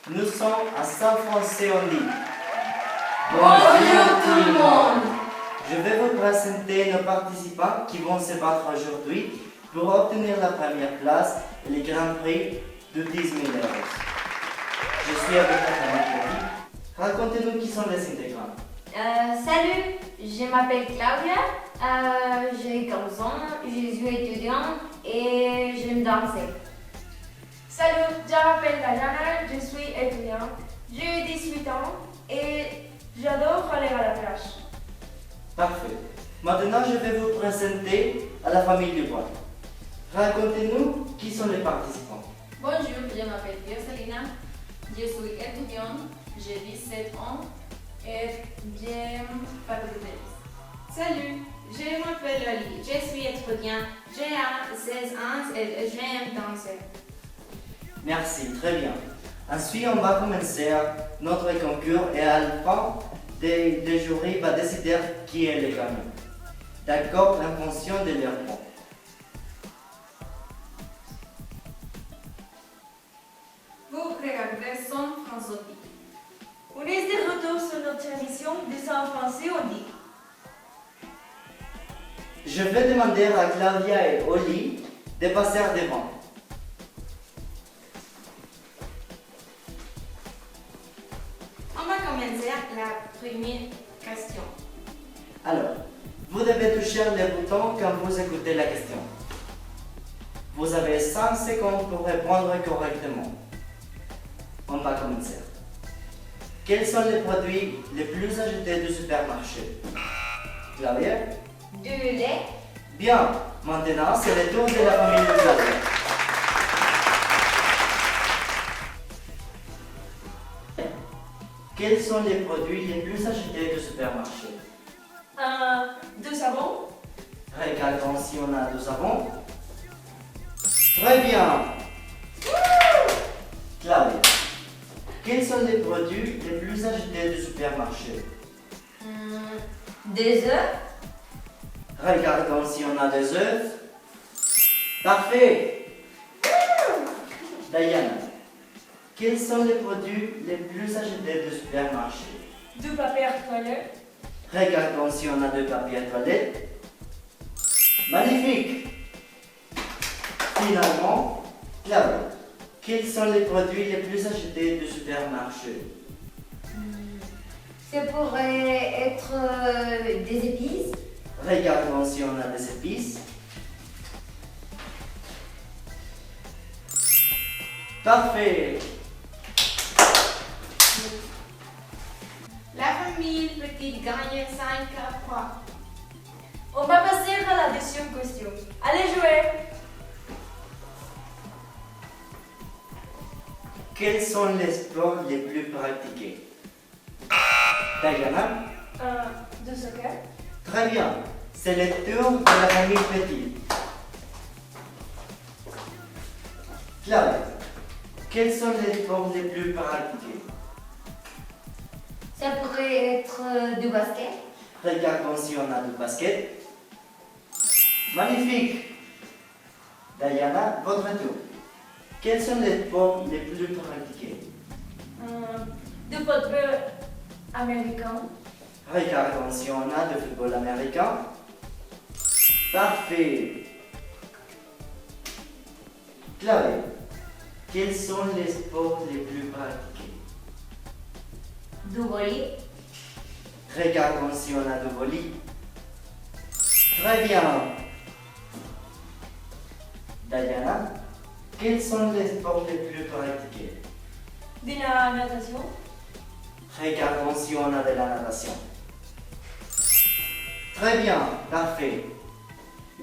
Nous sommes à San Français-on-Dit. Bonjour tout le monde. Je vais vous présenter nos participants qui vont se battre aujourd'hui pour obtenir la première place et le grand prix de 10 000 euros. Je suis avec la famille. Racontez-nous qui sont les intégrants. Salut, je m'appelle Claudia, j'ai 15 ans, je suis étudiante et j'aime danser. Salut, je m'appelle Diana, je suis étudiante, j'ai 18 ans et j'adore aller à la plage. Parfait. Maintenant, je vais vous présenter à la famille Dubois. Racontez-nous qui sont les participants. Bonjour, je m'appelle Biosalina, je suis étudiante, j'ai 17 ans et j'aime faire du tennis. Salut, je m'appelle Loli, je suis étudiante, j'ai 16 ans et j'aime danser. Merci, très bien. Ensuite, on va commencer notre concours et à la fin, le jury va décider qui est le gagnant. D'accord, en fonction de leur points. Vous regardez San François. On est de retour sur notre émission de San Français-on-Dit. Je vais demander à Claudia et Oli de passer devant. On va commencer la première question. Alors, vous devez toucher le bouton quand vous écoutez la question. Vous avez 5 secondes pour répondre correctement. On va commencer. Quels sont les produits les plus achetés du supermarché? Claudia? Du lait, Bien, maintenant c'est le tour de la famille de Claudia. Quels sont les produits les plus achetés du supermarché? De savon, Regardons si on a du savon. Très bien. Claudia, quels sont les produits les plus achetés du supermarché? des œufs, Regardons si on a des œufs. Parfait. Diana, quels sont les produits les plus achetés du supermarché? du papier toilette, Regardons si on a de papier toilette. Magnifique. Finalement, Claudia, quels sont les produits les plus achetés du supermarché? ça pourrait être des épices, Regardons si on a des épices. Parfait. La famille Petit gagne 5 points. on va passer à la deuxième question. Allez jouer. Quels sont les sports les plus pratiqués? Diana? De soccer, Très bien. C'est le tour de la famille Petit. Claudia, quels sont les sports les plus pratiqués? ça pourrait être du basket, Regardons si on a du basket. Magnifique. Diana, votre tour. Quels sont les sports les plus pratiqués? du football américain, Regardons si on a du football américain. Parfait. Claudia, quels sont les sports les plus pratiqués? du volley, Regardons si on a du volley. Très bien. Diana, quels sont les sports les plus pratiqués? de la natation, Regardons si on a de la natation. Très bien, parfait.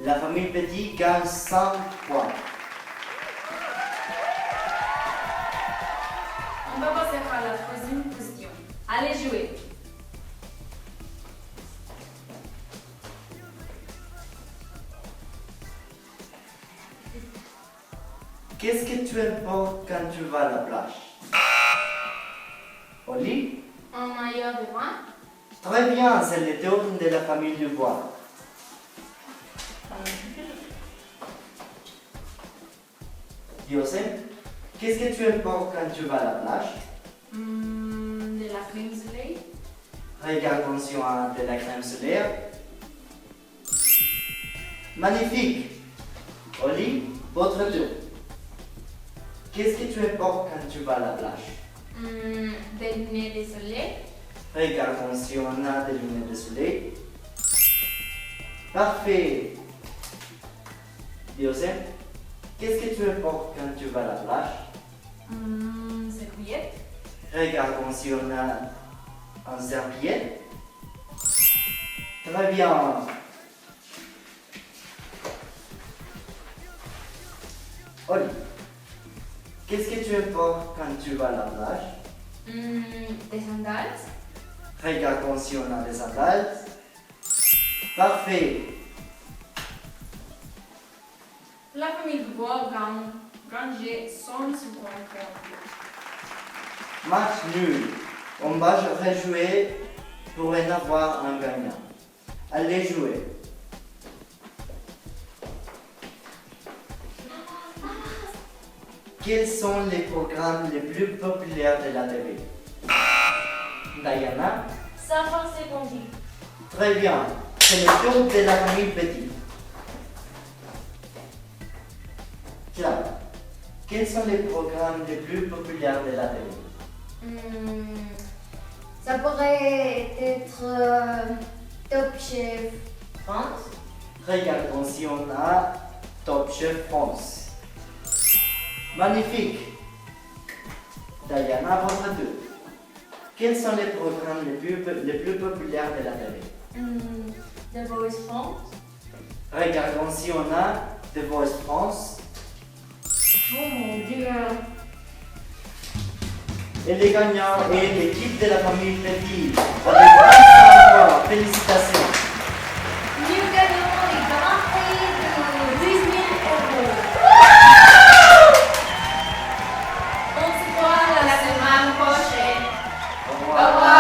La famille Petit gagne 100 points. On va passer à la troisième question. Allez jouer. Qu'est-ce que tu importes quand tu vas à la plage? Oli? Un maillot de bain. Très bien, c'est le tour de la famille Dubois. Joseph, qu'est-ce que tu importes quand tu vas à la plage? Regarde attention à de la crème solaire. Magnifique. Oli, votre tour. Qu'est-ce que tu portes quand tu vas à la plage? Des lunettes de soleil. Regarde attention à des lunettes de soleil. Parfait. Diosem, qu'est-ce que tu portes quand tu vas à la plage? Serviette. Regarde attention à un serviette. Très bien. Oli, qu'est-ce que tu portes quand tu vas à la plage? Des sandales. Regarde attention à des sandales. Parfait. La famille doit ranger son supermarché. Match nul. On va rejouer pour en avoir un gagnant. Allez jouer. Quels sont les programmes les plus populaires de la télé? Diana? Ça va, c'est bon dit. Très bien. C'est le tour de la famille Petit. Claude, quels sont les programmes les plus populaires de la télé? Ça pourrait être Top Chef France. Regarde attention à Top Chef France. Magnifique. Diana, votre tour. Quels sont les programmes les plus populaires de la télé? The Voice France. Regarde attention à The Voice France. Oh mon Dieu. Et les gagnants est l'équipe de la famille Petit. Avec 25 points. Félicitations. Nous gagnons les grands prix de 10 000 euros. On se voit la semaine prochaine. Au Au revoir. revoir.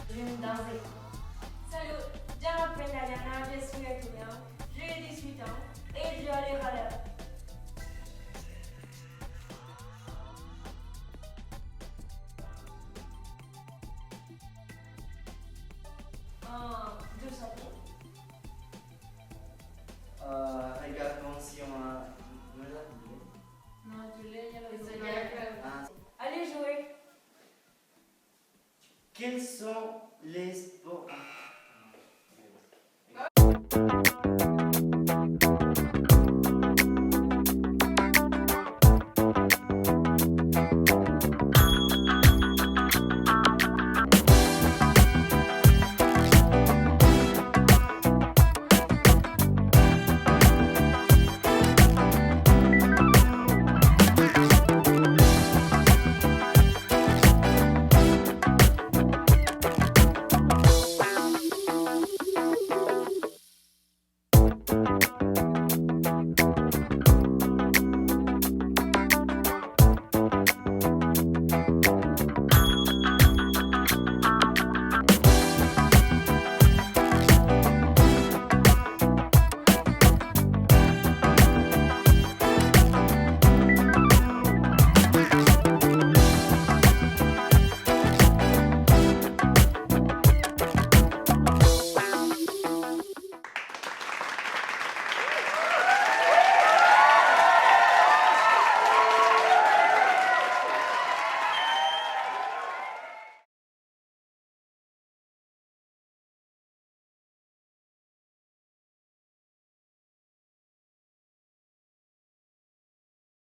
Je vais danser. Salut, je m'appelle Diana, je suis étudiante, j'ai 18 ans et je allais à la... Deux secondes. Regarde attention à... Non, tu l'as, il y a C'est le Ah, Allez jouer. quels sont les sports...